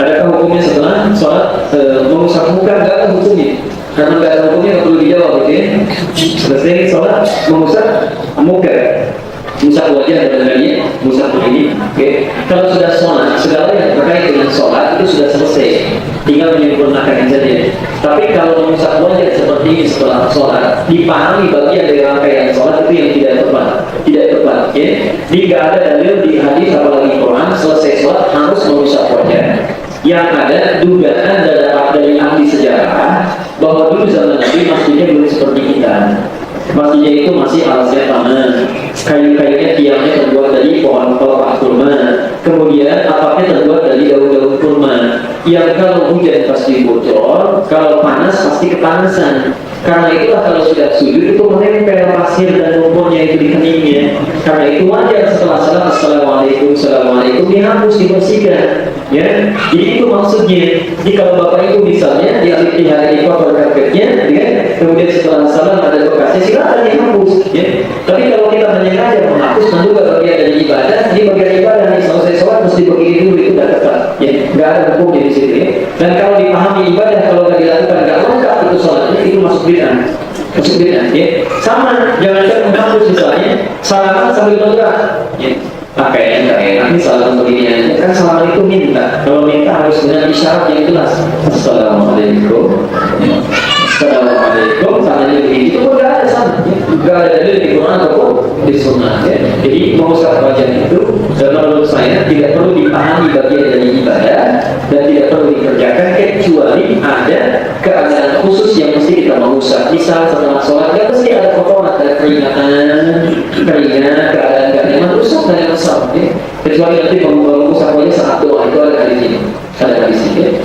Adakah hukumnya setelah sholat mengusap muka? Enggak ada hukumnya. Karena enggak ada hukumnya, nggak perlu dijawab, oke? Selesai sholat mengusap muka, mengusap wajah dan lainnya, mengusap begini, oke? Kalau sudah sholat, segala yang terkait dengan sholat itu sudah selesai, tinggal menyempurnakan saja. Tapi kalau mengusap wajah seperti ini setelah sholat, dipahami bagian dari rangkaian sholat itu yang tidak tepat, oke? Jadi nggak ada dalil di hadis apalagi Quran selesai sholat harus mengusap wajah. Yang ada dugaan dari ahli sejarah bahwa dulu zaman Nabi masjidnya belum seperti kita. Masjidnya itu masih alasnya tanah, kayu-kayunya tiangnya terbuat dari pohon pelepah kurma, kemudian atapnya terbuat dari daun-daun kurma. Yang kalau hujan pasti bocor, kalau panas pasti kepanasan. Karena itulah kalau sudah sujud itu menempel pasir dan lumpurnya itu di keningnya. Karena itu wajar setelah salam assalamualaikum dihapus, dibersihkan. Ya, jadi itu maksudnya. Jadi kalau bapak ibu misalnya di hari cover karpetnya, ya, kemudian setelah salam ada bekasnya, silakan dihapus. Ya. Tapi kalau kita menyengaja menghapus, tentu bagian dari ibadah. Jadi bagian ibadah nih selesai sholat mesti begini dulu, itu udah tepat. Ya, nggak ada hukumnya di situ. Ya. Dan kalau dipahami ibadah, kalau nggak dilakukan nggak lengkap itu sholatnya, itu masuk bid'ah. Ya. Sama, jangan menghapus misalnya salaman sambil bergerak. Ya. Pakaian nggak enak nih salam begini, kan salam itu minta. Kalau minta harus dengan isyarat yang jelas. Assalamualaikum. Assalamualaikum. Tangannya begini. Itu pun nggak ada sana. Nggak ada dalil di Quran ataupun di Sunnah. Ya. Jadi mengusap wajah itu, dan menurut saya tidak perlu dipahami bagian dari ibadah dan tidak perlu dikerjakan kecuali ada keadaan khusus yang mesti kita mengusap. Misal setelah sholat, nggak mesti ada kotoran, ada keringat, keadaan nggak nyaman, usap dan usap. Ya. Kecuali nanti mengusap wajah saat doa, itu ada hadis ini.